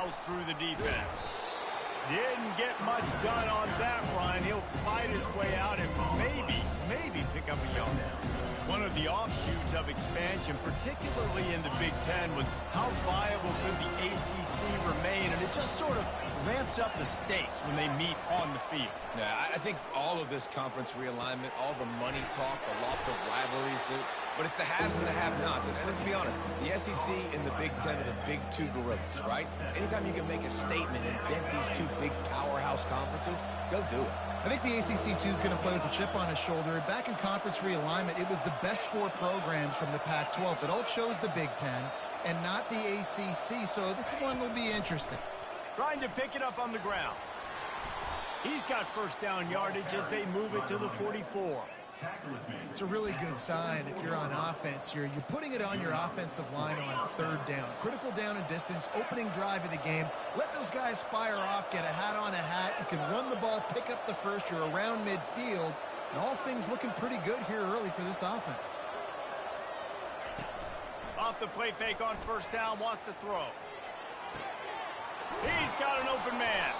plows through the defense. Didn't get much done on that run. He'll fight his way out and maybe pick up a yard. One of the offshoots of expansion, particularly in the Big Ten, was how viable could the ACC remain, and it just sort of ramps up the stakes when they meet on the field. Yeah, I think all of this conference realignment, all the money talk, the loss of rivalries, but it's the haves and the have-nots. And let's be honest, the SEC and the Big Ten are the big two gorillas, right? Anytime you can make a statement and dent these two big powerhouse conferences, go do it. I think the ACC, too, is going to play with a chip on his shoulder. Back in conference realignment, it was the best 4 programs from the Pac-12 that all chose the Big Ten and not the ACC, so this one will be interesting. Trying to pick it up on the ground. He's got first down yardage as they move it to the 44. It's a really good sign if you're on offense here. You're putting it on your offensive line on 3rd down. Critical down and distance, opening drive of the game. Let those guys fire off, get a hat on a hat. You can run the ball, pick up the first. You're around midfield. And all things looking pretty good here early for this offense. Off the play fake on first down, wants to throw. He's got an open man.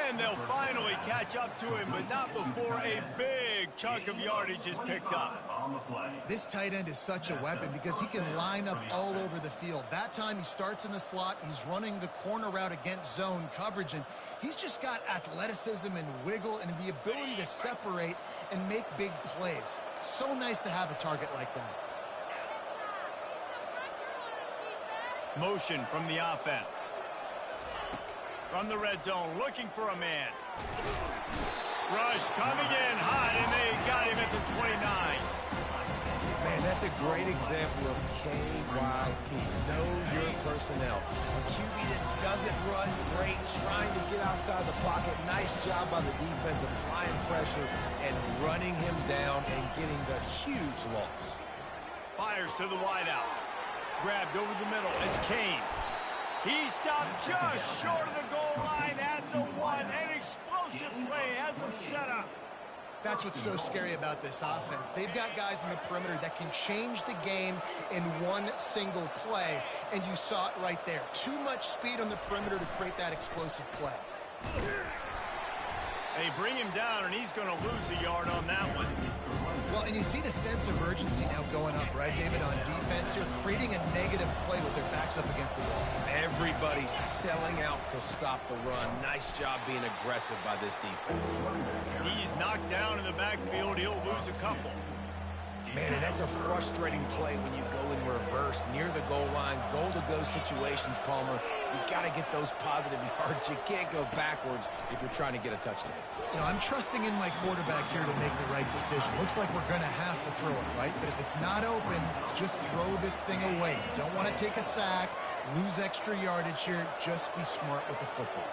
And they'll finally catch up to him, but not before a big chunk of yardage is picked up. This tight end is such a weapon because he can line up all over the field. That time he starts in the slot, he's running the corner route against zone coverage, and he's just got athleticism and wiggle and the ability to separate and make big plays. It's so nice to have a target like that. Motion from the offense. From the red zone, looking for a man. Rush coming in hot, and they got him at the 29. Man, that's a great example of KYP. Know your personnel. A QB that doesn't run great, trying to get outside the pocket. Nice job by the defense applying pressure and running him down and getting the huge loss. Fires to the wideout. Grabbed over the middle. It's Kane. He stopped just short of the goal line at the 1. An explosive play has him set up. That's what's so scary about this offense. They've got guys in the perimeter that can change the game in one single play, and you saw it right there. Too much speed on the perimeter to create that explosive play. They bring him down, and he's going to lose a yard on that one. Well, and you see the sense of urgency now going up, right, David, on defense here, creating a negative play with their backs up against the wall. Everybody's selling out to stop the run. Nice job being aggressive by this defense. He's knocked down in the backfield. He'll lose a couple. Man, and that's a frustrating play when you go in reverse near the goal line, goal-to-go situations, Palmer. You got to get those positive yards. You can't go backwards if you're trying to get a touchdown. You know, I'm trusting in my quarterback here to make the right decision. Looks like we're going to have to throw it, right? But if it's not open, just throw this thing away. You don't want to take a sack, lose extra yardage here. Just be smart with the football.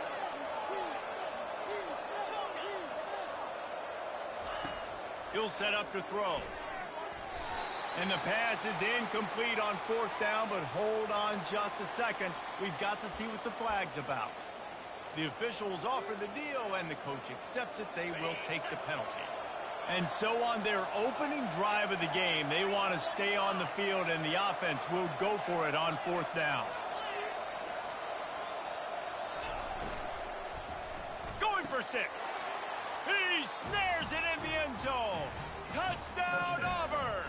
He'll set up to throw. And the pass is incomplete on 4th down, but hold on just a second. We've got to see what the flag's about. The officials offer the deal, and the coach accepts it. They will take the penalty. And so on their opening drive of the game, they want to stay on the field, and the offense will go for it on 4th down. Going for 6. He snares it in the end zone. Touchdown, Auburn!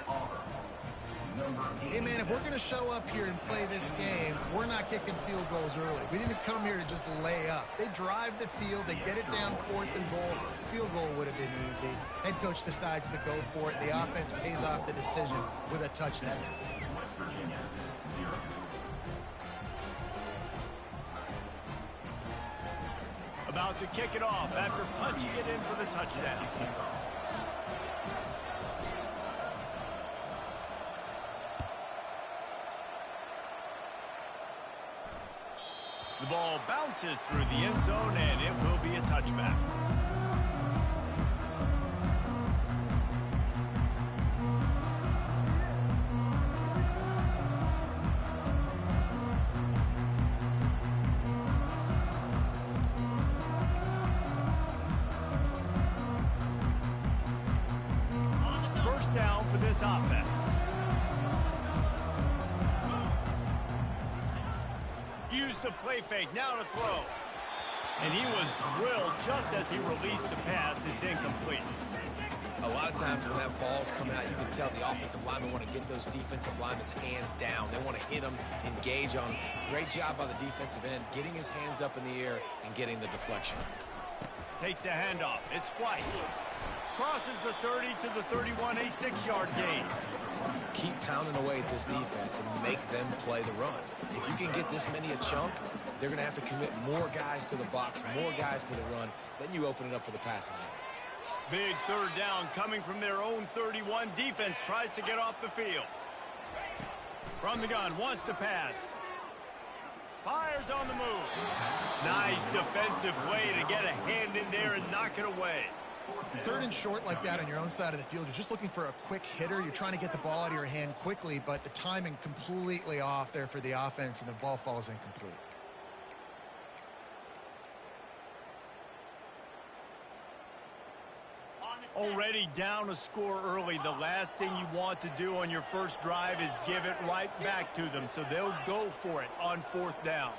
Hey, man, if we're going to show up here and play this game, we're not kicking field goals early. We didn't come here to just lay up. They drive the field. They get it down 4th and goal. Field goal would have been easy. Head coach decides to go for it. The offense pays off the decision with a touchdown. About to kick it off after punching it in for the touchdown. The ball bounces through the end zone, and it will be a touchback. First down for this offense. Use the play fake, now to throw. And he was drilled just as he released the pass. It's incomplete. A lot of times when that ball's coming out, you can tell the offensive linemen want to get those defensive linemen's hands down. They want to hit them, engage on them. Great job by the defensive end, getting his hands up in the air and getting the deflection. Takes the handoff. It's White. Crosses the 30 to the 31, a 6-yard gain. Keep pounding away at this defense and make them play the run. If you can get this many a chunk, they're going to have to commit more guys to the box, more guys to the run. Then you open it up for the passing game. Big third down coming from their own 31. Defense tries to get off the field. From the gun, wants to pass. Fires on the move. Nice defensive play to get a hand in there and knock it away. Third and short like that on your own side of the field, you're just looking for a quick hitter. You're trying to get the ball out of your hand quickly, but the timing completely off there for the offense, and the ball falls incomplete. Already down a score early. The last thing you want to do on your first drive is give it right back to them, so they'll go for it on 4th down.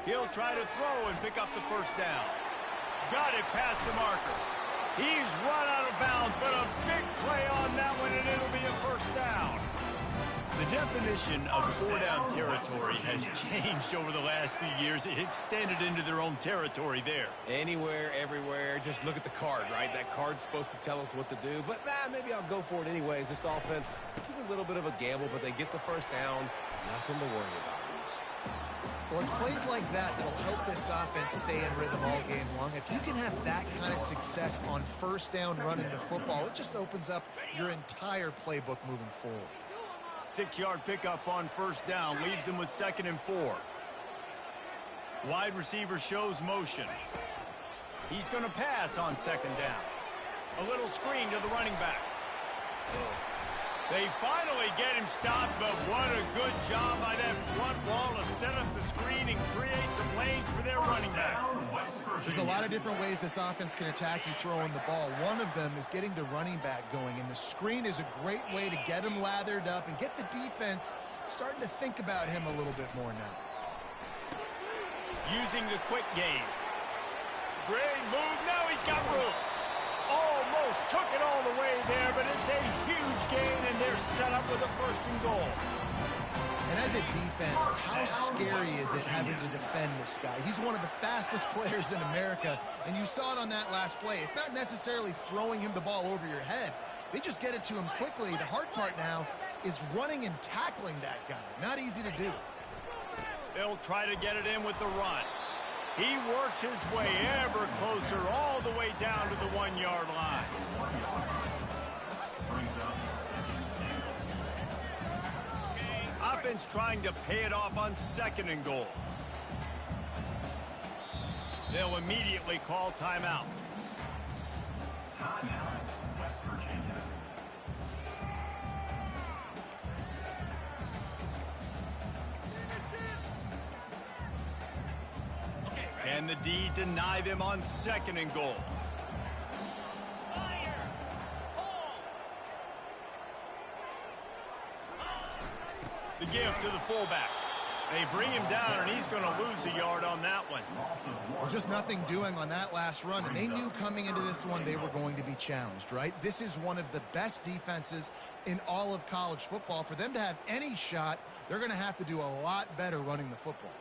He'll try to throw and pick up the first down. Got it past the marker. He's run out of bounds, but a big play on that one, and it'll be a first down. The definition of 4-down territory has changed over the last few years. It extended into their own territory there. Anywhere, everywhere, just look at the card, right? That card's supposed to tell us what to do, but maybe I'll go for it anyways. This offense took a little bit of a gamble, but they get the first down. Nothing to worry about, Reese. Well, it's plays like that that'll help this offense stay in rhythm all game long. If you can have that kind of success on first down running the football, it just opens up your entire playbook moving forward. 6-yard pickup on first down, leaves them with 2nd and 4. Wide receiver shows motion. He's going to pass on 2nd down. A little screen to the running back. They finally get him stopped, but what a good job by that front wall to set up the screen and create some lanes for their running back. There's a lot of different ways this offense can attack you throwing the ball. One of them is getting the running back going, and the screen is a great way to get him lathered up and get the defense starting to think about him a little bit more now. Using the quick game. Great move. Now he's got room. Almost took it all the way there, but it's a huge gain, and they're set up with a 1st and goal. And as a defense, how scary is it having to defend this guy? He's one of the fastest players in America, and you saw it on that last play. It's not necessarily throwing him the ball over your head. They just get it to him quickly. The hard part now is running and tackling that guy. Not easy to do. They'll try to get it in with the run. He works his way ever closer all the way down to the 1-yard line. Offense trying to pay it off on 2nd and goal. They'll immediately call timeout. West Virginia. Can the D deny them on 2nd and goal? The give to the fullback. They bring him down, and he's going to lose a yard on that one. Well, just nothing doing on that last run, and they knew coming into this one they were going to be challenged, right? This is one of the best defenses in all of college football. For them to have any shot, they're going to have to do a lot better running the football.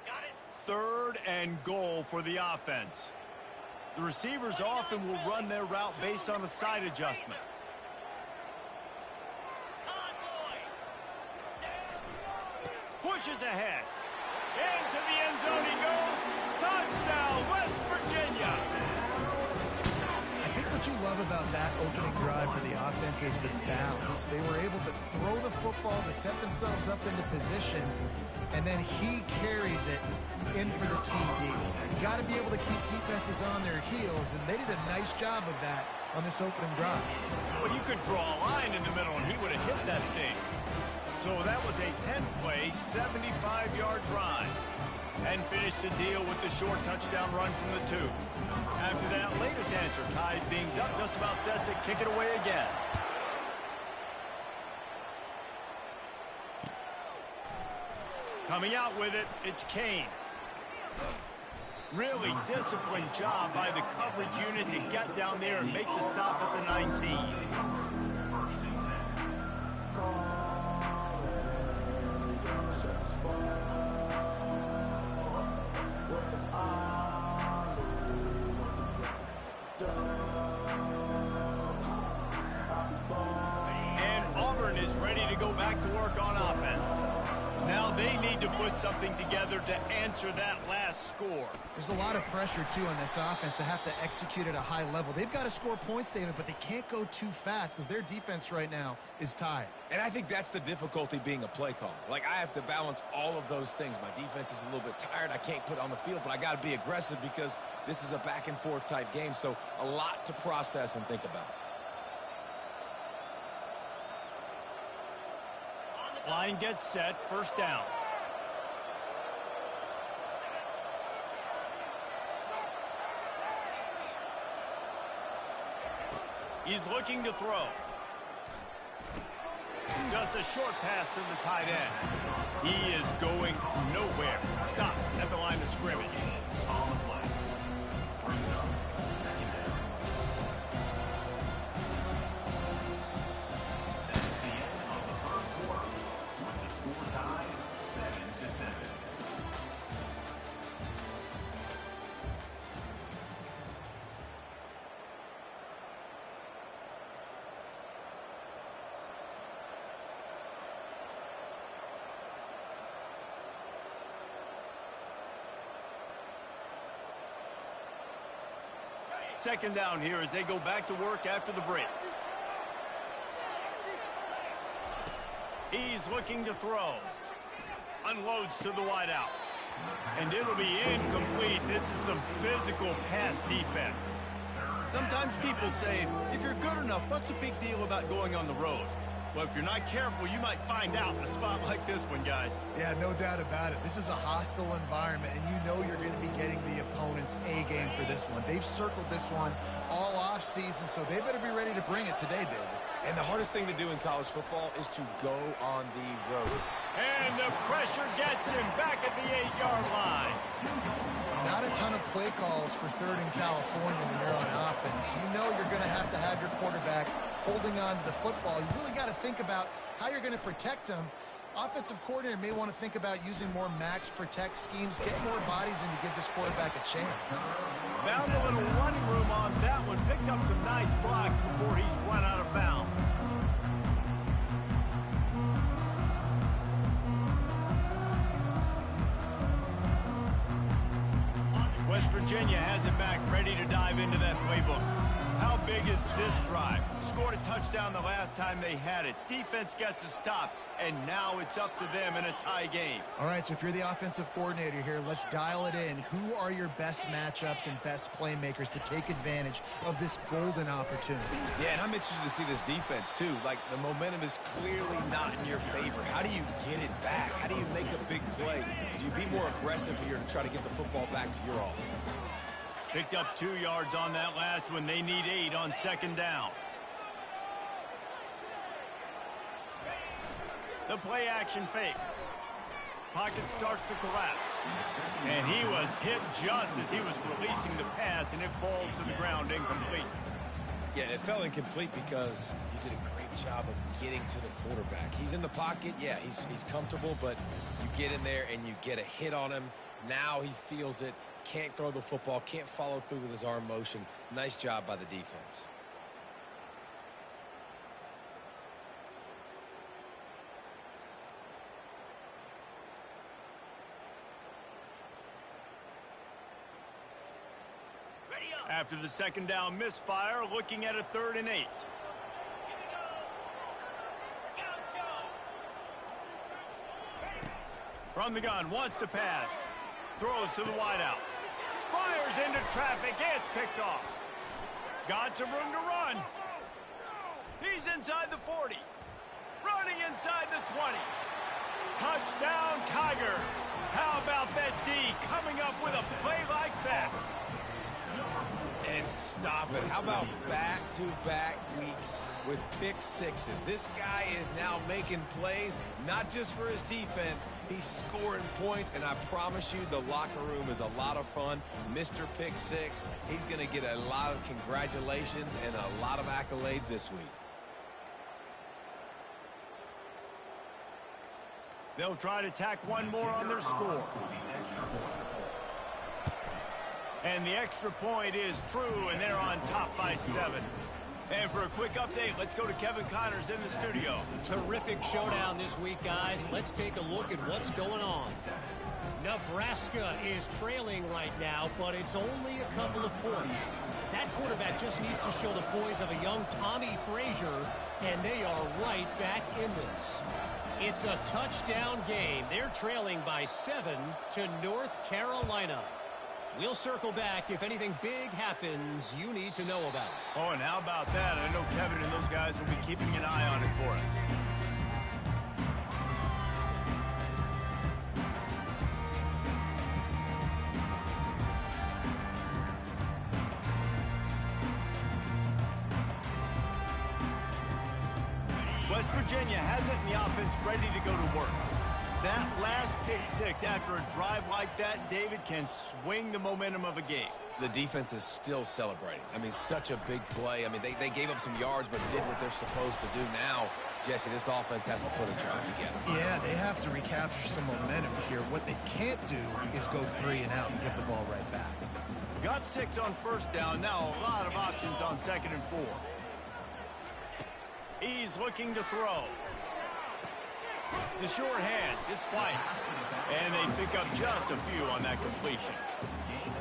Got it. 3rd and goal for the offense. The receivers often will run their route based on a side adjustment. Pushes ahead. Into the end zone he goes. Touchdown, West Virginia. I think what you love about that opening drive for the offense is the balance. They were able to throw the football to set themselves up into position, and then he carries it in for the TD. You got to be able to keep defenses on their heels, and they did a nice job of that on this opening drive. Well, you could draw a line in the middle, and he would have hit that thing. So that was a 10-play, 75-yard drive, and finished the deal with the short touchdown run from the 2. After that latest answer, tied things up, just about set to kick it away again. Coming out with it, it's Kane. Really disciplined job by the coverage unit to get down there and make the stop at the 19. And Auburn is ready to go back to work on offense. Now they need to put something together to answer that last score. There's a lot of pressure, too, on this offense to have to execute at a high level. They've got to score points, David, but they can't go too fast because their defense right now is tired. And I think that's the difficulty being a play caller. Like, I have to balance all of those things. My defense is a little bit tired. I can't put it on the field, but I got to be aggressive because this is a back-and-forth type game, so a lot to process and think about. Line gets set, first down. He's looking to throw. Just a short pass to the tight end. He is going nowhere. Stop at the line of scrimmage. On the play. First up, second down. That's the end of the first quarter. With the score tied 7-7. Second down here as they go back to work after the break. He's looking to throw. Unloads to the wideout. And it'll be incomplete. This is some physical pass defense. Sometimes people say, if you're good enough, what's the big deal about going on the road? Well, if you're not careful, you might find out in a spot like this one, guys. Yeah, no doubt about it. This is a hostile environment, and you know you're going to be getting the opponent's A-game for this one. They've circled this one all off-season, so they better be ready to bring it today, David. And the hardest thing to do in college football is to go on the road. And the pressure gets him back at the 8-yard line. Not a ton of play calls for third in California when you're on offense. You know you're going to have your quarterback holding on to the football. You really got to think about how you're going to protect him. Offensive coordinator may want to think about using more max protect schemes, get more bodies in to give this quarterback a chance. Found a little running room on that one. Picked up some nice blocks before he's run out of bounds. West Virginia has it back, ready to dive into that playbook. How big is this drive? Scored a touchdown the last time they had it. Defense gets a stop, and now it's up to them in a tie game. All right, so if you're the offensive coordinator here, let's dial it in. Who are your best matchups and best playmakers to take advantage of this golden opportunity? Yeah, and I'm interested to see this defense, too. Like, the momentum is clearly not in your favor. How do you get it back? How do you make a big play? Do you be more aggressive here to try to get the football back to your offense? Picked up 2 yards on that last one. They need 8 on second down. The play action fake. Pocket starts to collapse. And he was hit just as he was releasing the pass, and it falls to the ground incomplete. Yeah, it fell incomplete because he did a great job of getting to the quarterback. He's in the pocket. Yeah, he's comfortable, but you get in there and you get a hit on him. Now he feels it. Can't throw the football, can't follow through with his arm motion. Nice job by the defense. After the second down misfire, looking at a 3rd and 8. From the gun, wants to pass. Throws to the wideout. Fires into traffic. It's picked off. Got some room to run. He's inside the 40. Running inside the 20. Touchdown, Tigers. How about that D coming up with a play like that? And stop it. How about back-to-back weeks with pick sixes? This guy is now making plays, not just for his defense. He's scoring points, and I promise you the locker room is a lot of fun. Mr. Pick Six, he's going to get a lot of congratulations and a lot of accolades this week. They'll try to tack one more on their score. And the extra point is true, and they're on top by 7. And for a quick update, let's go to Kevin Connors in the studio. Terrific showdown this week, guys. Let's take a look at what's going on. Nebraska is trailing right now, but it's only a couple of points. That quarterback just needs to show the poise of a young Tommy Frazier, and they are right back in this. It's a touchdown game. They're trailing by 7 to North Carolina. We'll circle back if anything big happens you need to know about. Oh, and how about that? I know Kevin and those guys will be keeping an eye on it for us. West Virginia has it in the offense ready to go to work. That last pick six after a drive like that, David, can swing the momentum of a game. The defense is still celebrating. I mean, such a big play. I mean, they gave up some yards but did what they're supposed to do. Now, Jesse, this offense has to put a drive together. Yeah, they have to recapture some momentum here. What they can't do is go 3 and out and give the ball right back. Got 6 on first down. Now a lot of options on 2nd and 4. He's looking to throw. The short hands, it's White. And they pick up just a few on that completion.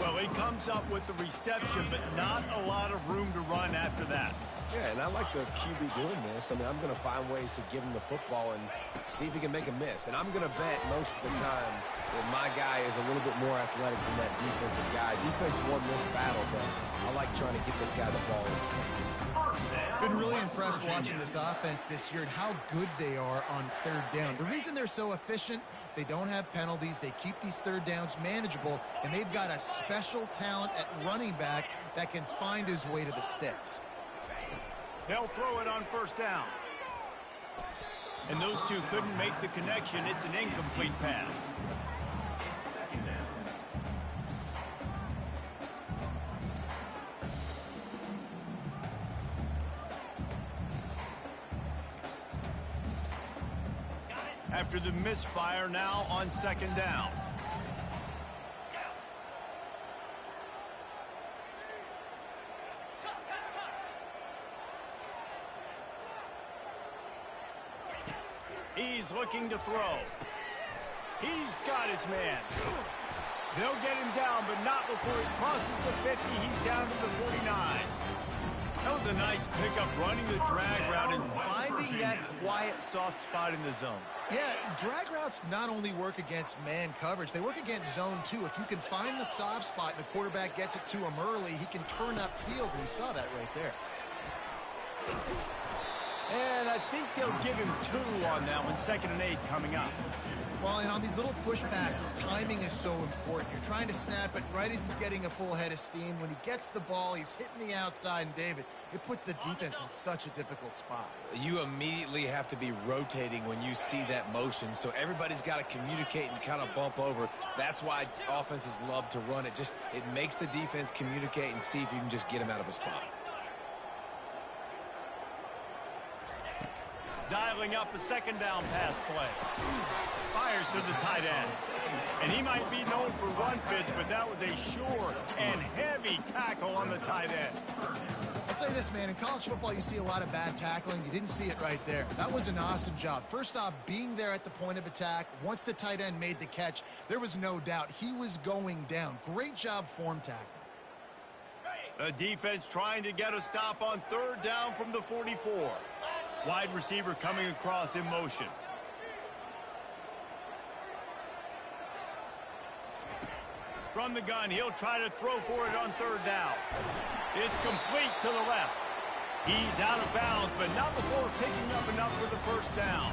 Well, he comes up with the reception, but not a lot of room to run after that. Yeah, and I like the QB doing this. I mean, I'm going to find ways to give him the football and see if he can make a miss. And I'm going to bet most of the time that my guy is a little bit more athletic than that defensive guy. Defense won this battle, but I like trying to get this guy the ball in space. Been really impressed watching this offense this year and how good they are on 3rd down. The reason they're so efficient, they don't have penalties, they keep these 3rd downs manageable, and they've got a special talent at running back that can find his way to the sticks. They'll throw it on 1st down. And those two couldn't make the connection. It's an incomplete pass. After the misfire, now on 2nd down. He's looking to throw. He's got his man. They'll get him down, but not before he crosses the 50. He's down to the 49. That was a nice pickup, running the drag route and finding that quiet, soft spot in the zone. Yeah, drag routes not only work against man coverage, they work against zone too. If you can find the soft spot and the quarterback gets it to him early, he can turn upfield, and we saw that right there. And I think they'll give him 2 on that one, 2nd and 8 coming up. Well, and on these little push passes, timing is so important. You're trying to snap it right as he's getting a full head of steam. When he gets the ball, he's hitting the outside, and David, it puts the defense in such a difficult spot. You immediately have to be rotating when you see that motion, so everybody's got to communicate and kind of bump over. That's why offenses love to run it. It makes the defense communicate and see if you can just get him out of a spot. Dialing up a 2nd down pass play. Fires to the tight end. And he might be known for run fits, but that was a sure and heavy tackle on the tight end. I'll say this, man, in college football you see a lot of bad tackling. You didn't see it right there. That was an awesome job. First off, being there at the point of attack. Once the tight end made the catch, there was no doubt he was going down. Great job form tackling. The defense trying to get a stop on 3rd down from the 44. Wide receiver coming across in motion. From the gun, he'll try to throw for it on 3rd down. It's complete to the left. He's out of bounds, but not before picking up enough for the 1st down.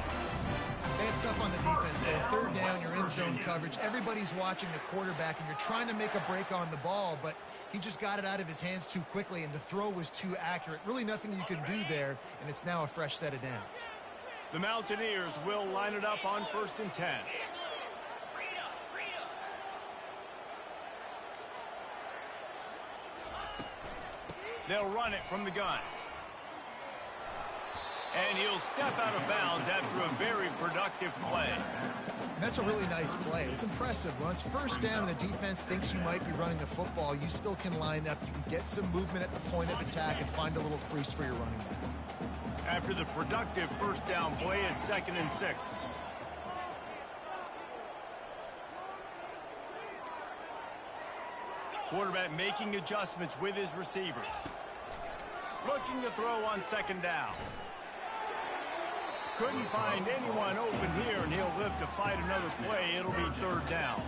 It's tough on the defense there. Third down, you're in zone coverage. Everybody's watching the quarterback, and you're trying to make a break on the ball, but he just got it out of his hands too quickly, and the throw was too accurate. Really nothing you can do there, and it's now a fresh set of downs. The Mountaineers will line it up on 1st and 10. They'll run it from the gun. And he'll step out of bounds after a very productive play. And that's a really nice play. It's impressive. When it's first down, the defense thinks you might be running the football. You still can line up. You can get some movement at the point of attack and find a little crease for your running back. After the productive first down play, it's 2nd and 6. Quarterback making adjustments with his receivers. Looking to throw on 2nd down. Couldn't find anyone open here, and he'll live to fight another play. It'll be 3rd down.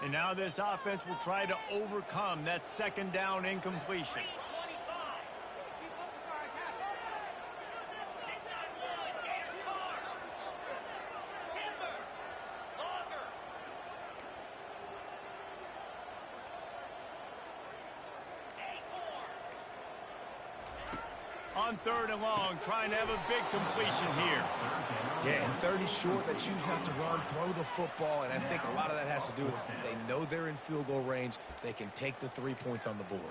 And now this offense will try to overcome that 2nd down incompletion. On 3rd and long, trying to have a big completion here. Yeah, and 3rd and short, they choose not to run, throw the football, and I think a lot of that has to do with they know they're in field goal range. They can take the 3 points on the board.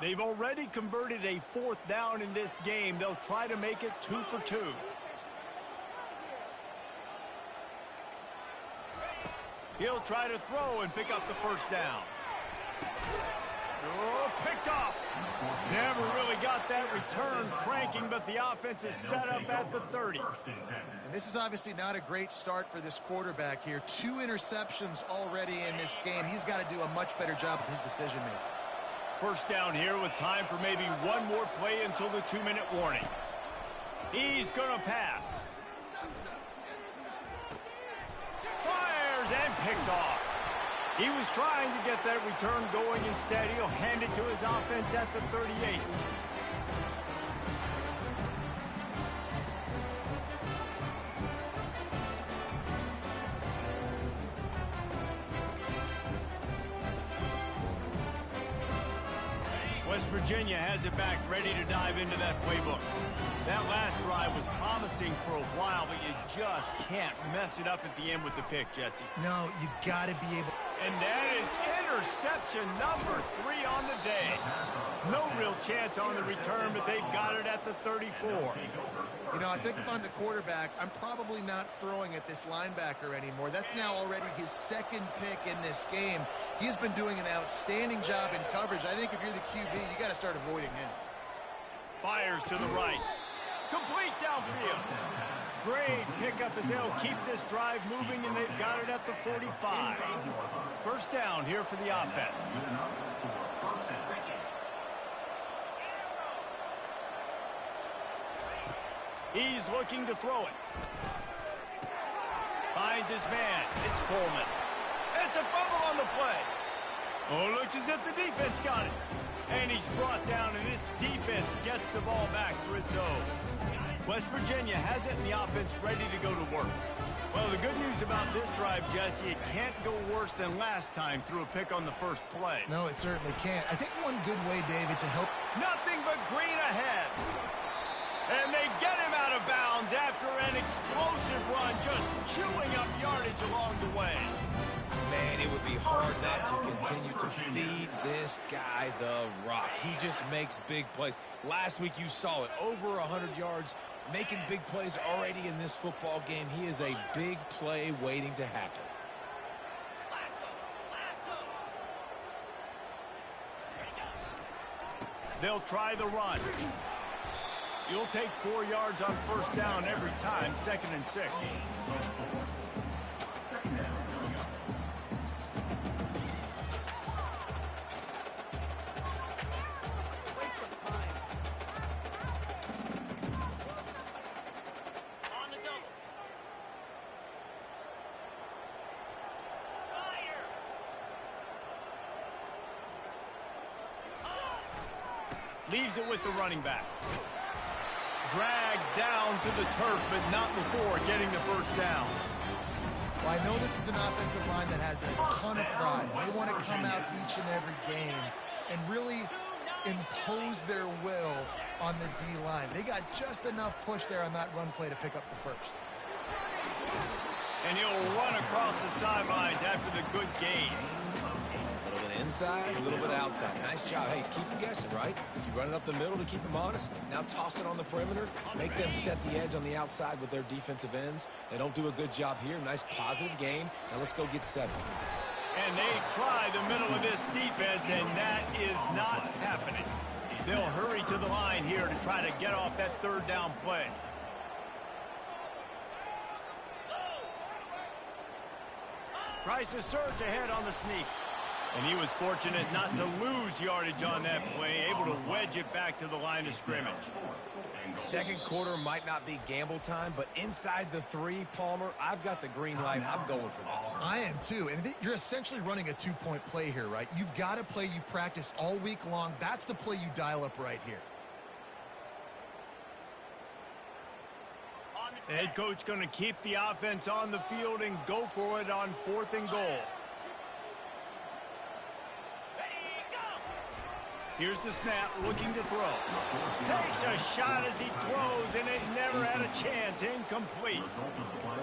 They've already converted a 4th down in this game. They'll try to make it 2 for 2. He'll try to throw and pick up the 1st down. Oh, picked off. Never really got that return cranking, but the offense is set up at the 30. And this is obviously not a great start for this quarterback here. 2 interceptions already in this game. He's got to do a much better job with his decision-making. 1st down here with time for maybe one more play until the 2-minute warning. He's going to pass. Fires and picked off. He was trying to get that return going. Instead, he'll hand it to his offense at the 38. West Virginia has it back, ready to dive into that playbook. That last drive was promising for a while, but you just can't mess it up at the end with the pick, Jesse. No, you got to be able. And that is interception number 3 on the day. No real chance on the return, but they've got it at the 34. You know, I think if I'm the quarterback, I'm probably not throwing at this linebacker anymore. That's now already his 2nd pick in this game. He's been doing an outstanding job in coverage. I think if you're the QB, you got to start avoiding him. Fires to the right. Complete downfield. Great pickup as they'll keep this drive moving, and they've got it at the 45. 1st down here for the offense. He's looking to throw it. Finds his man. It's Coleman. It's a fumble on the play. Oh, looks as if the defense got it. And he's brought down, and this defense gets the ball back for its own. West Virginia has it, and the offense ready to go to work. Well, the good news about this drive, Jesse, it can't go worse than last time through a pick on the first play. No, it certainly can't. I think one good way, David, to help. Nothing but green ahead. And they get him out of bounds after an explosive run, just chewing up yardage along the way. Man, it would be hard not to continue to feed this guy the rock. He just makes big plays. Last week you saw it, over 100 yards, making big plays already in this football game. He is a big play waiting to happen. They'll try the run. You'll take 4 yards on first down every time, 2nd and 6. Leaves it with the running back. Dragged down to the turf, but not before getting the first down. Well, I know this is an offensive line that has a ton of pride. They want to come out each and every game and really impose their will on the D-line. They got just enough push there on that run play to pick up the first. And he'll run across the sidelines after the good gain. A little bit inside, a little bit outside. Nice job. Hey, keep them guessing, right? You run it up the middle to keep them honest. Now toss it on the perimeter. Make them set the edge on the outside with their defensive ends. They don't do a good job here. Nice positive game. Now let's go get 7. And they try the middle of this defense, and that is not happening. They'll hurry to the line here to try to get off that 3rd down play. Tries to surge ahead on the sneak. And he was fortunate not to lose yardage on that play, able to wedge it back to the line of scrimmage. Second quarter might not be gamble time, but inside the 3, Palmer, I've got the green light. I'm going for this. I am too, and you're essentially running a 2-point play here, right? You've got a play you practiced all week long. That's the play you dial up right here. The head coach going to keep the offense on the field and go for it on 4th and goal. Here's the snap, looking to throw. Takes a shot as he throws, and it never had a chance. Incomplete.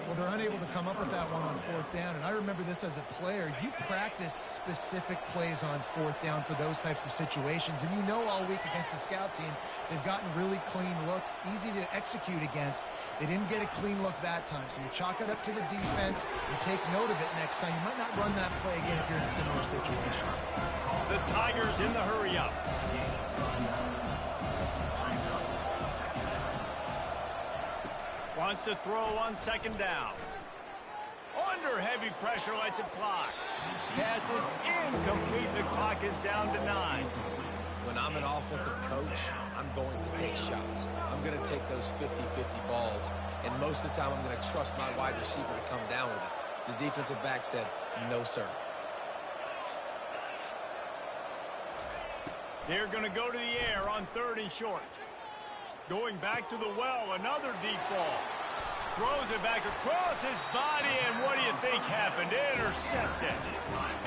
Well, they're unable to come up with that one on 4th down, and I remember this as a player. You practice specific plays on 4th down for those types of situations, and you know all week against the scout team, they've gotten really clean looks, easy to execute against. They didn't get a clean look that time, so you chalk it up to the defense. You take note of it next time. You might not run that play again if you're in a similar situation. The Tigers in the hurry-up. Wants to throw on 2nd down. Under heavy pressure, lets it fly. Pass is incomplete. The clock is down to 9. When I'm an offensive coach, I'm going to take shots. I'm going to take those 50-50 balls, and most of the time I'm going to trust my wide receiver to come down with it. The defensive back said, no, sir. They're going to go to the air on 3rd and short. Going back to the well, another deep ball. Throws it back across his body, and what do you think happened? Intercepted.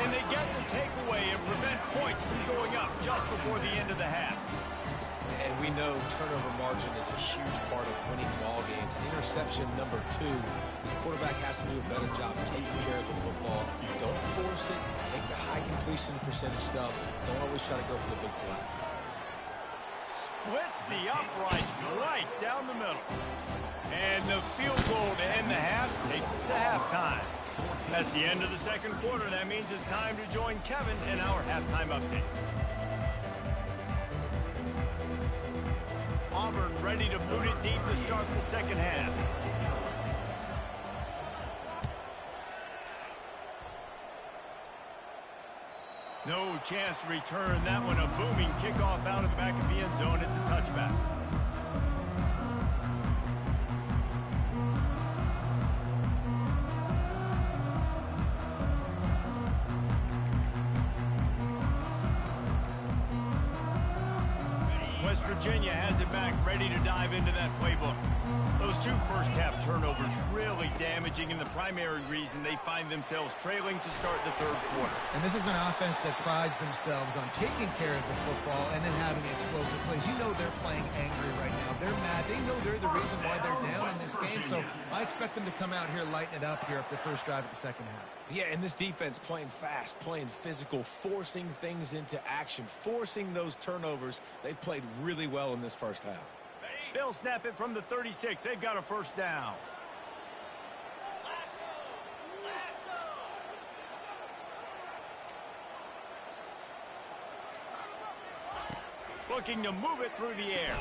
And they get the takeaway and prevent points from going up just before the end of the half. And we know turnover margin is a huge part of winning ball games. Interception number 2. This quarterback has to do a better job taking care of the football. Don't force it. Take the high completion percentage stuff. Don't always try to go for the big play. Splits the uprights right down the middle. And the field goal to end the half takes us to halftime. That's the end of the 2nd quarter. That means it's time to join Kevin in our halftime update. Auburn ready to boot it deep to start the 2nd half. No chance to return that one. A booming kickoff out of the back of the end zone. It's a touchback. West Virginia has it back, ready to dive into that playbook. Those 2 first-half turnovers really damaging, and the primary reason they find themselves trailing to start the 3rd quarter. And this is an offense that prides themselves on taking care of the football and then having explosive plays. You know they're playing angry right now. They're mad. They know they're the reason why they're down in this game, so I expect them to come out here, lighten it up here at the first drive of the 2nd half. Yeah, and this defense playing fast, playing physical, forcing things into action, forcing those turnovers. They played really well in this first half. They'll snap it from the 36. They've got a first down. Looking to move it through the air.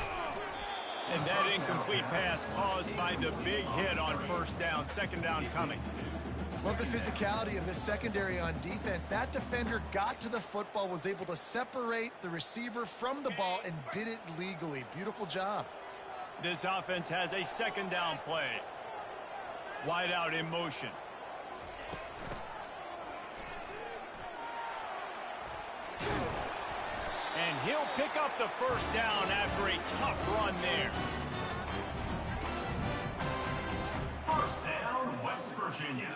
And that incomplete pass caused by the big hit on first down. Second down coming. Love the physicality of this secondary on defense. That defender got to the football, was able to separate the receiver from the ball, and did it legally. Beautiful job. This offense has a second down play. Wide out in motion. And he'll pick up the first down after a tough run there. First down, West Virginia.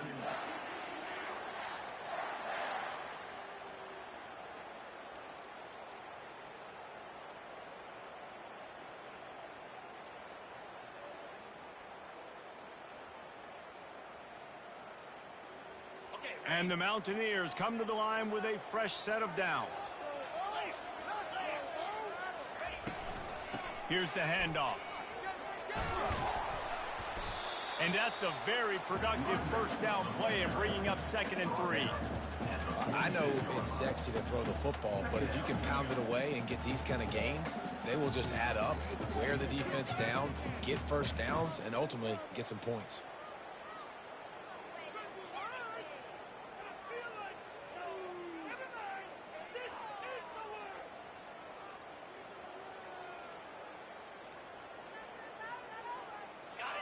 And the Mountaineers come to the line with a fresh set of downs. Here's the handoff. And that's a very productive first down play and bringing up 2nd and 3. I know it's sexy to throw the football, but if you can pound it away and get these kind of gains, they will just add up, wear the defense down, get first downs, and ultimately get some points.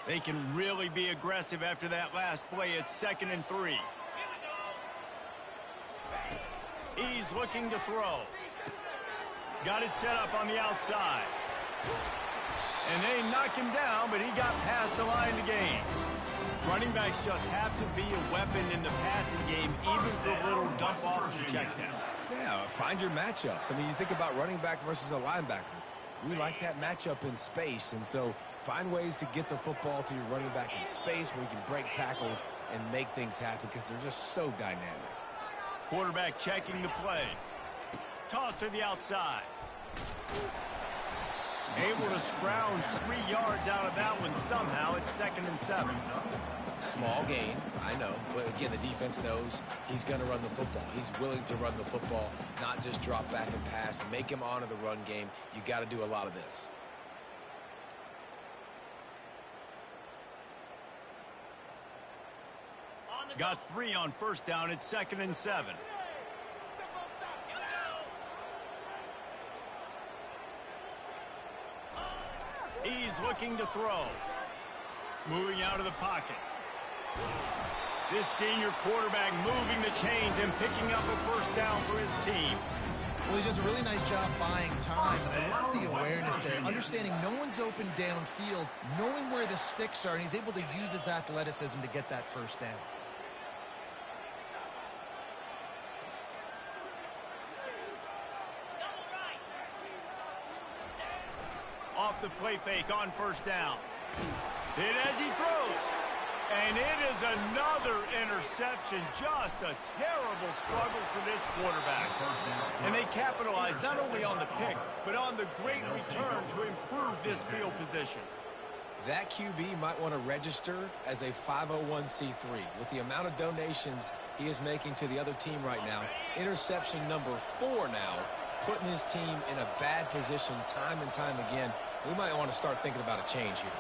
They can really be aggressive after that last play. It's 2nd and 3. He's looking to throw. Got it set up on the outside. And they knock him down, but he got past the line to gain. Running backs just have to be a weapon in the passing game, even for little dump-offs and checkdowns. Yeah, find your matchups. I mean, you think about running back versus a linebacker. We like that matchup in space, and so find ways to get the football to your running back in space where you can break tackles and make things happen because they're just so dynamic. Quarterback checking the play. Toss to the outside. Able to scrounge 3 yards out of that one somehow. It's 2nd and 7. Small gain, I know, but again, the defense knows he's going to run the football. He's willing to run the football, not just drop back and pass, make him honor the run game. You got to do a lot of this. Got 3 on first down. It's 2nd and 7. He's looking to throw. Moving out of the pocket. This senior quarterback moving the chains and picking up a first down for his team. Well, he does a really nice job buying time, and I love the awareness there, understanding no one's open downfield, knowing where the sticks are, and he's able to use his athleticism to get that first down. Off the play fake on first down. Hit as he throws. And it is another interception. Just a terrible struggle for this quarterback. And they capitalize not only on the pick, but on the great return to improve this field position. That QB might want to register as a 501c3. With the amount of donations he is making to the other team right now, interception number 4 now, putting his team in a bad position time and time again. We might want to start thinking about a change here.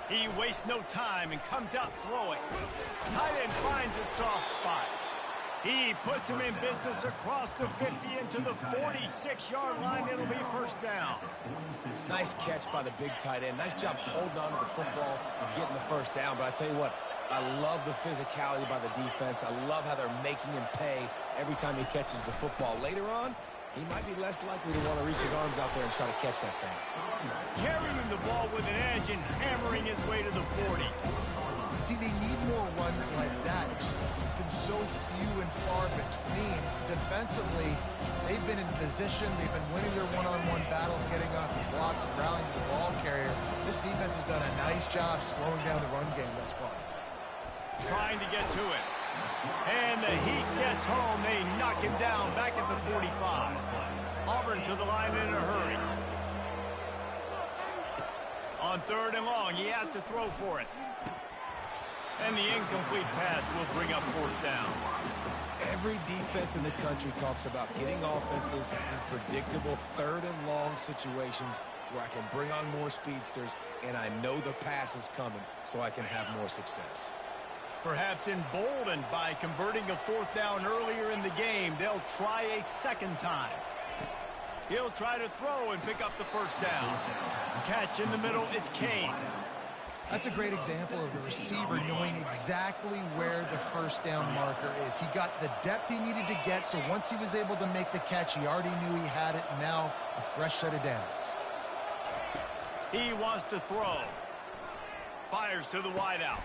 He wastes no time and comes out throwing. Tight end finds a soft spot. He puts him in business across the 50 into the 46-yard line. It'll be first down. Nice catch by the big tight end. Nice job holding on to the football and getting the first down. But I tell you what, I love the physicality by the defense. I love how they're making him pay every time he catches the football. Later on, he might be less likely to want to reach his arms out there and try to catch that thing. Carrying the ball with an edge and hammering his way to the 40. See, they need more runs like that. It's been so few and far between. Defensively, they've been in position. They've been winning their one-on-one battles, getting off the blocks and rallying to the ball carrier. This defense has done a nice job slowing down the run game thus far. Trying to get to it. And the heat gets home. They knock him down back at the 45. Auburn to the line in a hurry. On 3rd and long, he has to throw for it. And the incomplete pass will bring up 4th down. Every defense in the country talks about getting offenses in predictable third and long situations where I can bring on more speedsters and I know the pass is coming so I can have more success. Perhaps emboldened by converting a fourth down earlier in the game, they'll try a second time. He'll try to throw and pick up the first down. Catch in the middle, it's Kane. That's a great example of the receiver knowing exactly where the first down marker is. He got the depth he needed to get, so once he was able to make the catch, he already knew he had it, and now a fresh set of downs. He wants to throw. Fires to the wideout.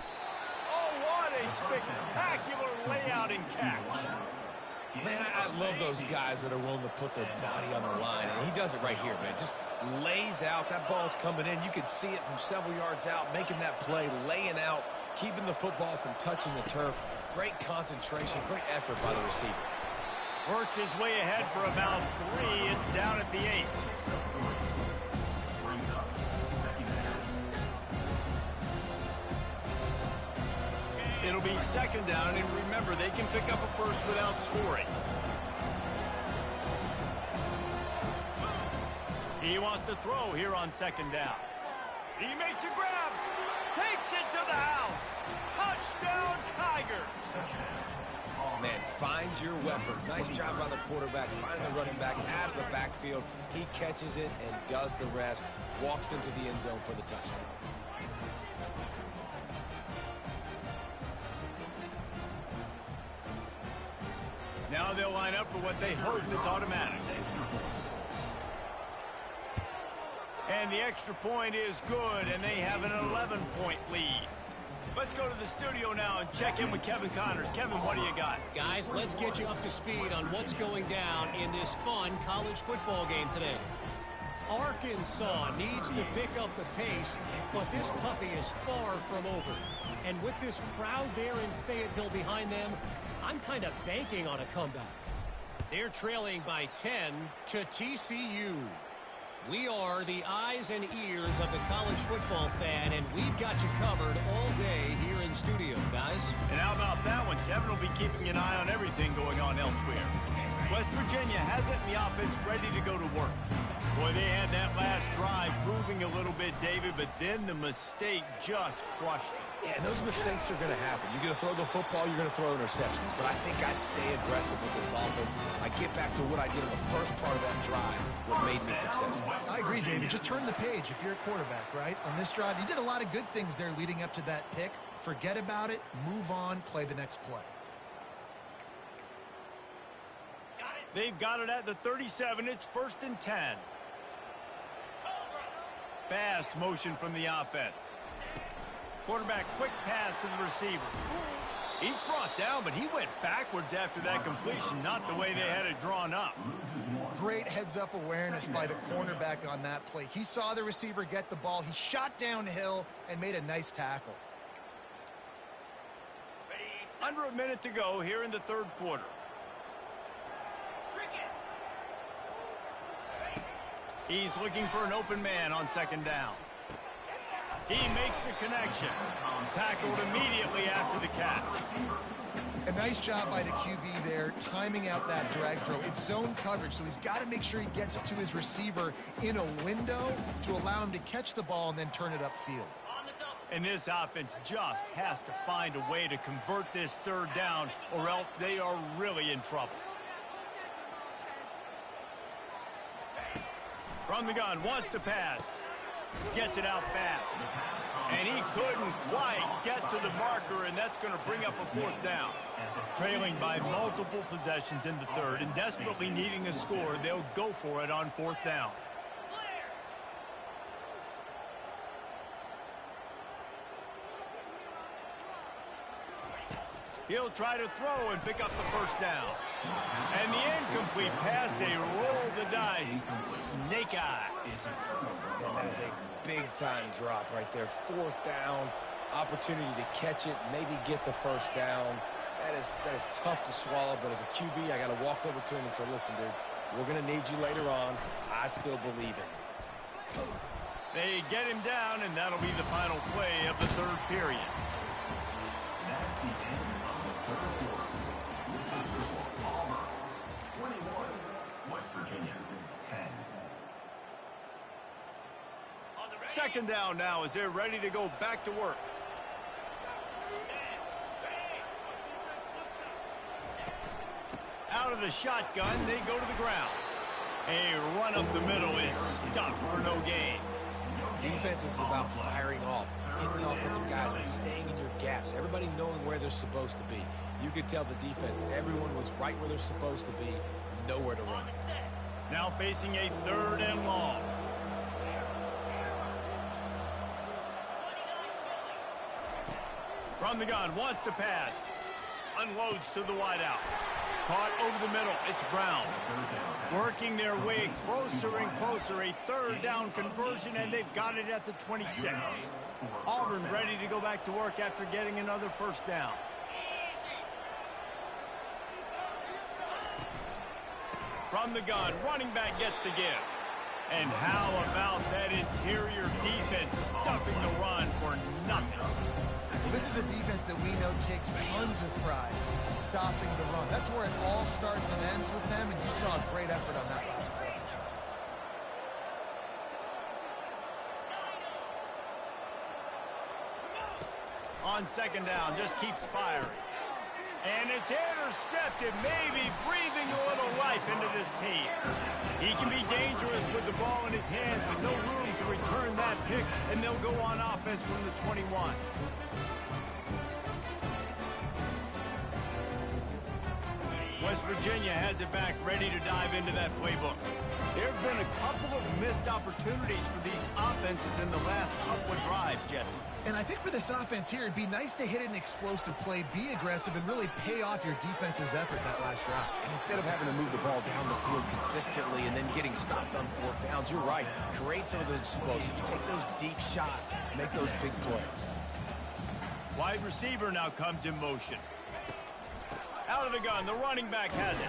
Oh, what a spectacular layout and catch. Man, I love those guys that are willing to put their body on the line, and he does it right here, man. Just lays out. That ball's coming in. You can see it from several yards out, making that play, laying out, keeping the football from touching the turf. Great concentration, great effort by the receiver. Works his way ahead for about 3. It's down at the 8. It'll be second down, and remember, they can pick up a first without scoring. He wants to throw here on second down. He makes a grab, takes it to the house. Touchdown, Tigers. Man, find your weapons. Nice job by the quarterback. Find the running back out of the backfield. He catches it and does the rest. Walks into the end zone for the touchdown. Now they'll line up for what they hope is automatic. And the extra point is good, and they have an 11-point lead. Let's go to the studio now and check in with Kevin Connors. Kevin, what do you got? Guys, let's get you up to speed on what's going down in this fun college football game today. Arkansas needs to pick up the pace, but this puppy is far from over. And with this crowd there in Fayetteville behind them, I'm kind of banking on a comeback. They're trailing by 10 to TCU. We are the eyes and ears of the college football fan, and we've got you covered all day here in studio, guys. And how about that one? Kevin will be keeping an eye on everything going on elsewhere. West Virginia has it in the offense ready to go to work. Boy, they had that last drive moving a little bit, David, but then the mistake just crushed them. Yeah, and those mistakes are going to happen. You're going to throw the football, you're going to throw interceptions. But I think I stay aggressive with this offense. I get back to what I did in the first part of that drive, what made me successful. I agree, David. Just turn the page if you're a quarterback, right? On this drive, you did a lot of good things there leading up to that pick. Forget about it, move on, play the next play. They've got it at the 37. It's 1st and 10. Fast motion from the offense. Quarterback quick pass to the receiver. He's brought down, but he went backwards after that completion, not the way they had it drawn up. Great heads-up awareness by the cornerback on that play. He saw the receiver get the ball. He shot downhill and made a nice tackle. Under a minute to go here in the third quarter. He's looking for an open man on second down. He makes the connection. Tackled immediately after the catch. A nice job by the QB there, timing out that drag throw. It's zone coverage, so he's got to make sure he gets it to his receiver in a window to allow him to catch the ball and then turn it upfield. And this offense just has to find a way to convert this third down, or else they are really in trouble. From the gun, wants to pass. Gets it out fast. And he couldn't quite get to the marker, and that's going to bring up a fourth down. Trailing by multiple possessions in the third and desperately needing a score, they'll go for it on fourth down. He'll try to throw and pick up the first down. And the incomplete pass, they roll the dice. Snake eyes. And that is a big-time drop right there. Fourth down, opportunity to catch it, maybe get the first down. That is tough to swallow, but as a QB, I got to walk over to him and say, listen, dude, we're going to need you later on. I still believe in you. They get him down, and that'll be the final play of the third period. That's the end of the third quarter. This is the score. Second down now as they're ready to go back to work. Out of the shotgun, they go to the ground. A run up the middle is stuck for no gain. Defense is about firing off, hitting the offensive guys and staying in your gaps. Everybody knowing where they're supposed to be. You could tell the defense, everyone was right where they're supposed to be, nowhere to run. Now facing a 3rd and long. From the gun, wants to pass. Unloads to the wideout. Caught over the middle, it's Brown. Working their way closer and closer, a 3rd down conversion, and they've got it at the 26. Auburn ready to go back to work after getting another 1st down. From the gun, running back gets to give. And how about that interior defense stuffing the run for nothing? Well, this is a defense that we know takes tons of pride stopping the run. That's where it all starts and ends with them, and you saw a great effort on that last play. On 2nd down, just keeps firing. And it's intercepted, maybe breathing a little life into this team. He can be dangerous with the ball in his hands, with no room to return that pick, and they'll go on offense from the 21. West Virginia has it back, ready to dive into that playbook. There have been a couple of missed opportunities for these offenses in the last couple of drives, Jesse. And I think for this offense here, it'd be nice to hit an explosive play, be aggressive, and really pay off your defense's effort that last drive. And instead of having to move the ball down the field consistently and then getting stopped on 4th downs, you're right. Create some of the explosives. Take those deep shots. Make those big plays. Wide receiver now comes in motion. Out of the gun, the running back has it.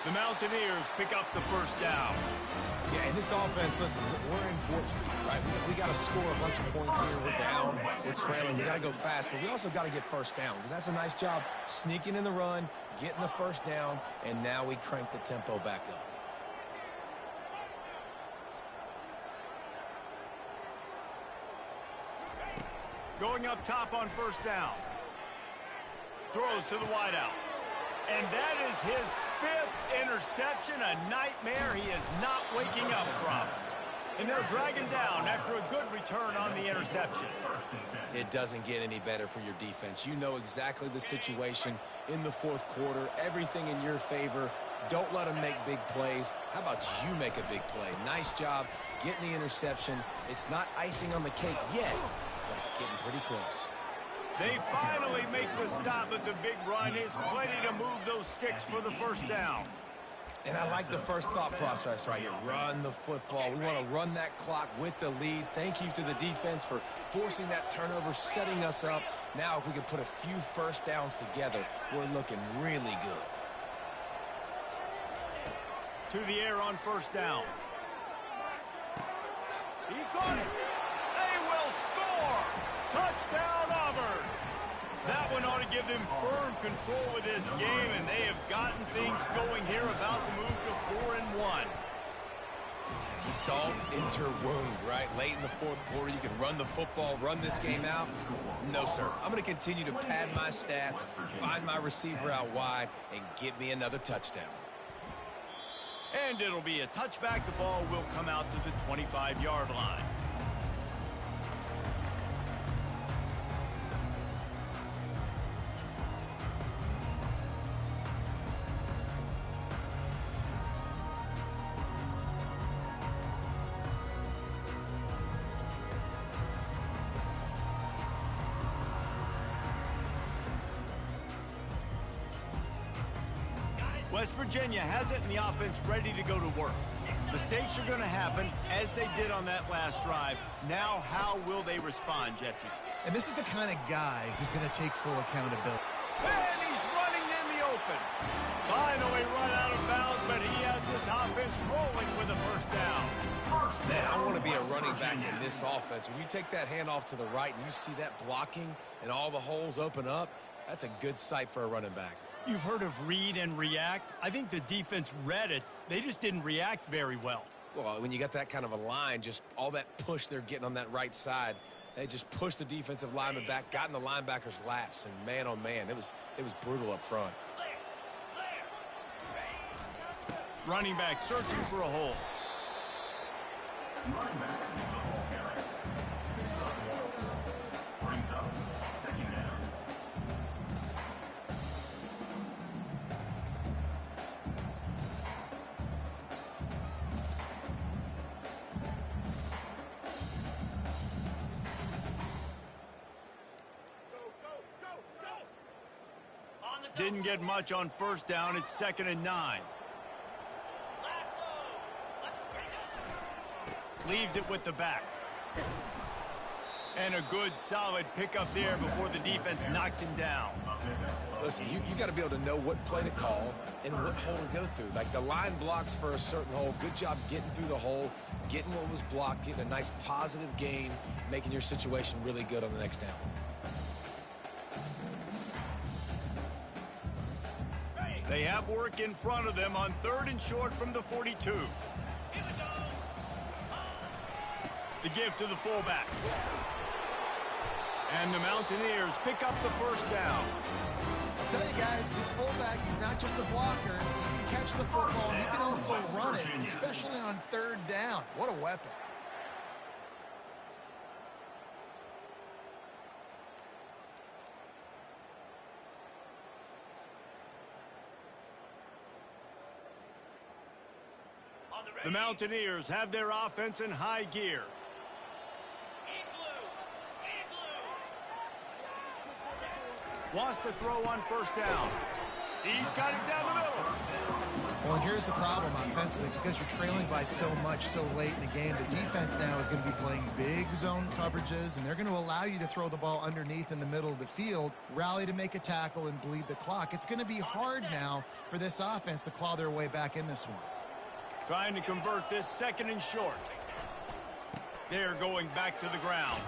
The Mountaineers pick up the 1st down. Yeah, and this offense, listen, we're in Fort Street, right? We got to score a bunch of points here. We're down, we're trailing. We got to go fast, but we also got to get 1st downs. And that's a nice job sneaking in the run, getting the 1st down, and now we crank the tempo back up. Going up top on 1st down. Throws to the wideout. And that is his 5th interception, a nightmare he is not waking up from. And they'll drag him down after a good return on the interception. It doesn't get any better for your defense. You know exactly the situation in the 4th quarter, everything in your favor. Don't let them make big plays. How about you make a big play? Nice job getting the interception. It's not icing on the cake yet, but it's getting pretty close. They finally make the stop, but the big run is plenty to move those sticks for the 1st down. And I like the first thought process right here. Run the football. We want to run that clock with the lead. Thank you to the defense for forcing that turnover, setting us up. Now if we can put a few 1st downs together, we're looking really good. To the air on 1st down. He caught it. They will score. Touchdown, Auburn. That one ought to give them firm control of this game, and they have gotten things going here, about to move to 4-1. Salt into wound, right? Late in the 4th quarter, you can run the football, run this game out. No, sir. I'm going to continue to pad my stats, find my receiver out wide, and get me another touchdown. And it'll be a touchback. The ball will come out to the 25-yard line. West Virginia has it, and the offense ready to go to work. Mistakes are going to happen, as they did on that last drive. Now, how will they respond, Jesse? And this is the kind of guy who's going to take full accountability. And he's running in the open. Finally run out of bounds, but he has this offense rolling with a 1st down. Man, I want to be a running back in this offense. When you take that handoff to the right and you see that blocking and all the holes open up, that's a good sight for a running back. You've heard of read and react. I think the defense read it. They just didn't react very well. Well, when you got that kind of a line, just all that push they're getting on that right side, they just pushed the defensive lineman back, got in the linebacker's laps, and man, oh man, it was brutal up front. Running back searching for a hole. Running back is the ball carrier. Brings up second down. Didn't get much on first down. It's 2nd and 9. Leaves it with the back. And a good, solid pickup there before the defense knocks him down. Listen, you got to be able to know what play to call and what hole to go through. Like the line blocks for a certain hole. Good job getting through the hole, getting what was blocked, getting a nice positive gain, making your situation really good on the next down. They have work in front of them on 3rd and short from the 42. The give to the fullback. And the Mountaineers pick up the first down. I'll tell you guys, this fullback, he's not just a blocker. He can catch the football, and he can also run it, especially on 3rd down. What a weapon. The Mountaineers have their offense in high gear. Wants to throw on first down. He's got it down the middle. Well, and here's the problem offensively. Because you're trailing by so much so late in the game, the defense now is going to be playing big zone coverages, and they're going to allow you to throw the ball underneath in the middle of the field, rally to make a tackle, and bleed the clock. It's going to be hard now for this offense to claw their way back in this one. Trying to convert this 2nd and short. They're going back to the ground.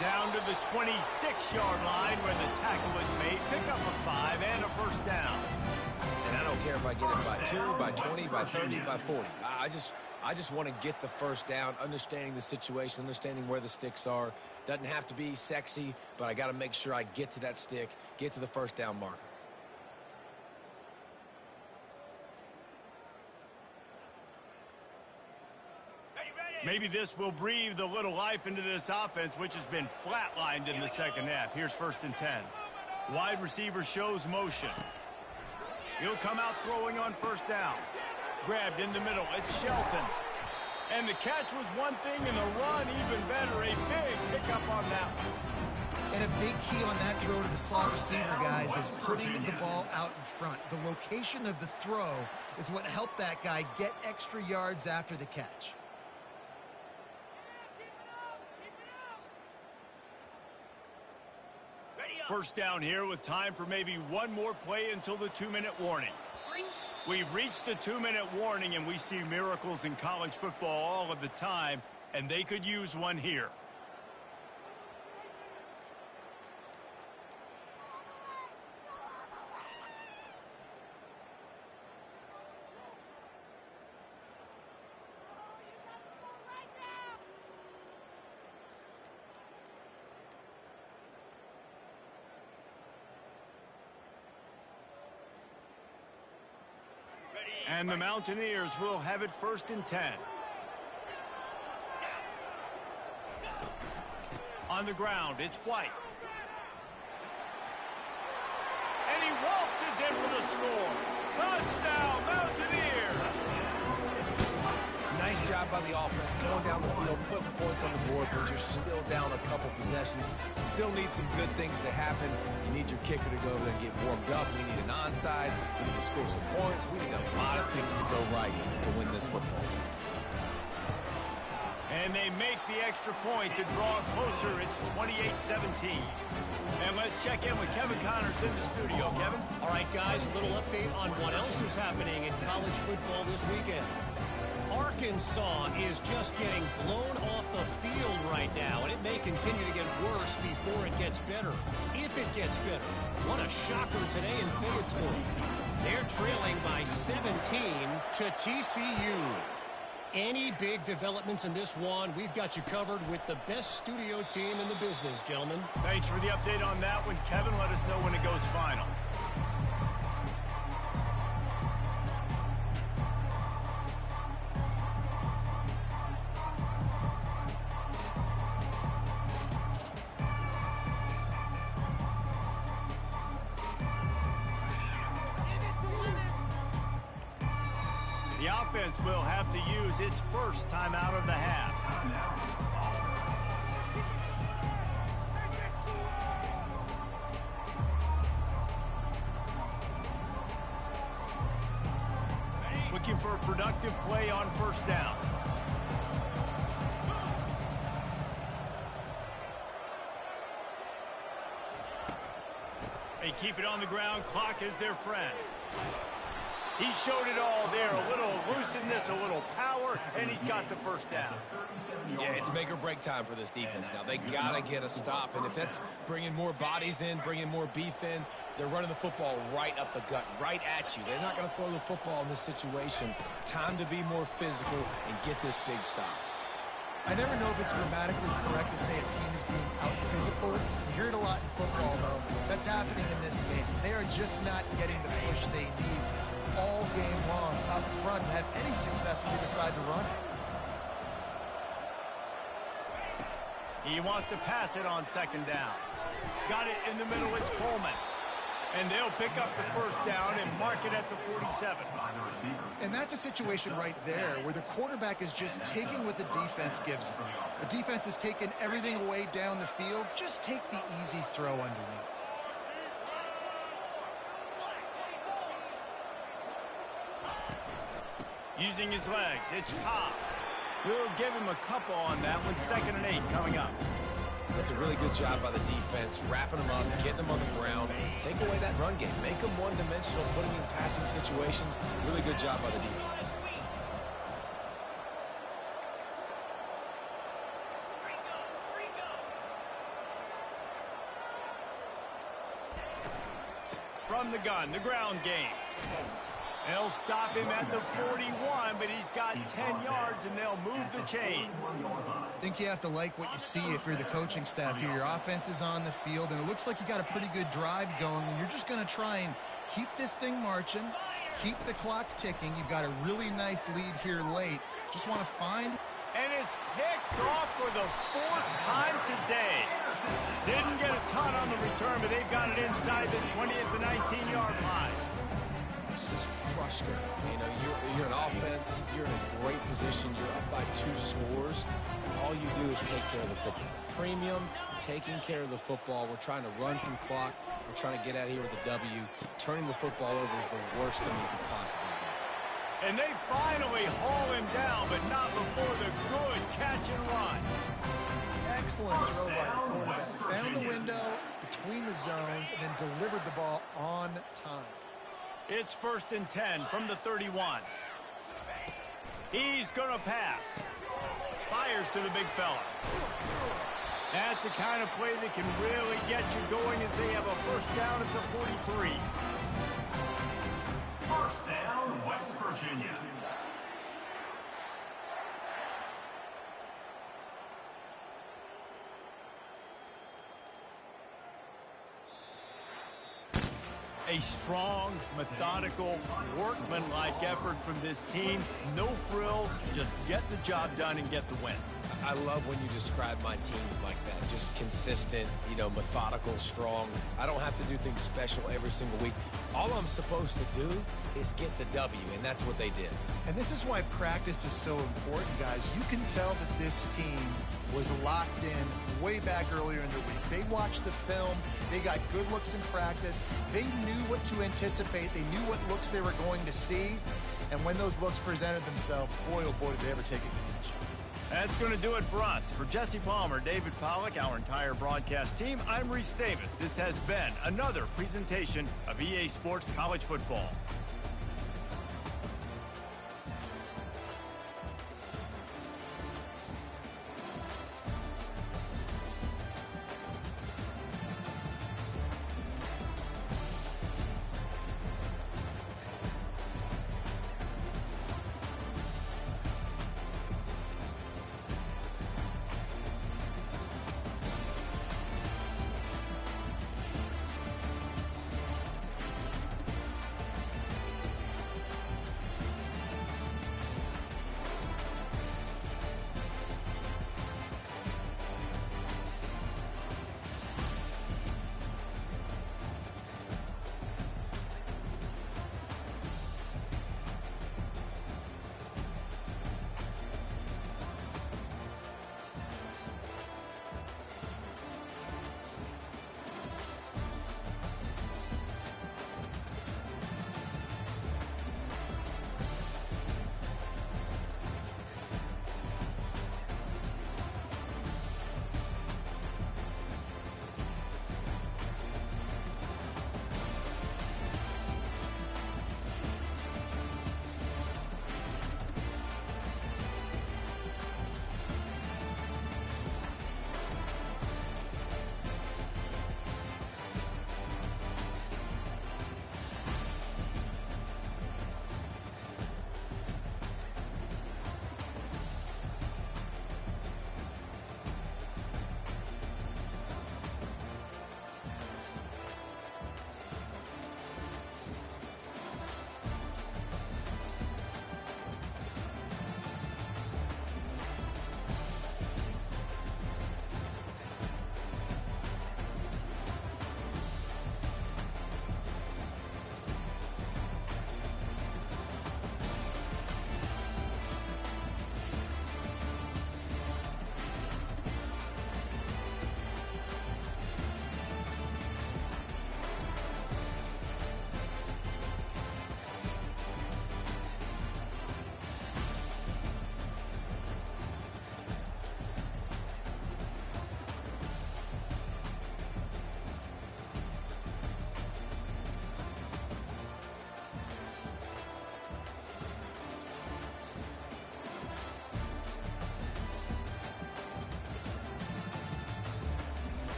Down to the 26-yard line where the tackle is made. Pick up a 5 and a first down. And I don't care if I get it by 2, by 20, by 30, by 40. I just want to get the first down, understanding the situation, understanding where the sticks are. Doesn't have to be sexy, but I got to make sure I get to that stick, get to the first down marker. Maybe this will breathe a little life into this offense, which has been flatlined in the second half. Here's 1st and 10. Wide receiver shows motion. He'll come out throwing on first down. Grabbed in the middle. It's Shelton. And the catch was one thing, and the run even better. A big pickup on that one. And a big key on that throw to the slot receiver, guys, is putting the ball out in front. The location of the throw is what helped that guy get extra yards after the catch. First down here with time for maybe one more play until the 2-minute warning. We've reached the 2-minute warning, and we see miracles in college football all of the time, and they could use one here. And the Mountaineers will have it 1st and 10. On the ground, it's White. And he waltzes in for the score. Touchdown, Mountaineers! Nice job by the offense, going down the field, putting points on the board, but you're still down a couple possessions. Still need some good things to happen. You need your kicker to go over there and get warmed up. We need an onside. We need to score some points. We need a lot of things to go right to win this football game. And they make the extra point to draw closer. It's 28-17. And let's check in with Kevin Connors in the studio. Kevin? All right, guys, a little update on what else is happening in college football this weekend. Arkansas is just getting blown off the field right now, and it may continue to get worse before it gets better. If it gets better. What a shocker today in Fayetteville. They're trailing by 17 to TCU. Any big developments in this one, we've got you covered with the best studio team in the business, gentlemen. Thanks for the update on that one, Kevin. Let us know when it goes final. The offense will have to use its first timeout of the half. Looking for a productive play on first down. They keep it on the ground. Clock is their friend. He showed it all there. A little elusiveness, a little power, and he's got the first down. Yeah, it's make or break time for this defense now. They got to get a stop, and if that's bringing more bodies in, bringing more beef in, they're running the football right up the gut, right at you. They're not going to throw the football in this situation. Time to be more physical and get this big stop. I never know if it's grammatically correct to say a team is being out-physical. You hear it a lot in football, though. That's happening in this game. They are just not getting the push they need all game long up front to have any success when they decide to run. He wants to pass it on second down. Got it in the middle. It's Coleman. And they'll pick up the first down and mark it at the 47. And that's a situation right there where the quarterback is just taking what the defense gives him. The defense is taking everything away down the field. Just take the easy throw underneath. Using his legs, it's Cobb. We'll give him a couple on that one. 2nd and 8 coming up. That's a really good job by the defense, wrapping them up, getting them on the ground. Take away that run game. Make them one-dimensional, put them in passing situations. Really good job by the defense. From the gun, the ground game. They'll stop him at the 41, but he's got 10 yards, and they'll move the chains. I think you have to like what you see if you're the coaching staff here. Your offense is on the field, and it looks like you got a pretty good drive going, and you're just going to try and keep this thing marching, keep the clock ticking. You've got a really nice lead here late. Just want to find... And it's picked off for the 4th time today. Didn't get a ton on the return, but they've got it inside the 20 at the 19-yard line. It's just frustrating. You know, you're an offense, you're in a great position, you're up by 2 scores. All you do is take care of the football. Premium, taking care of the football. We're trying to run some clock. We're trying to get out of here with a W. Turning the football over is the worst thing you could possibly do. And they finally haul him down, but not before the good catch and run. Excellent throw by the quarterback. Found the window between the zones and then delivered the ball on time. It's 1st and 10 from the 31. He's going to pass. Fires to the big fella. That's the kind of play that can really get you going as they have a first down at the 43. First down, West Virginia. A strong, methodical, workmanlike effort from this team. No frills, just get the job done and get the win. I love when you describe my teams like that. Just consistent, you know, methodical, strong. I don't have to do things special every single week. All I'm supposed to do is get the W, and that's what they did. And this is why practice is so important, guys. You can tell that this team was locked in way back earlier in the week. They watched the film. They got good looks in practice. They knew what to anticipate. They knew what looks they were going to see. And when those looks presented themselves, boy, oh boy, did they ever take advantage. That's going to do it for us. For Jesse Palmer, David Pollack, our entire broadcast team, I'm Reese Davis. This has been another presentation of EA Sports College Football.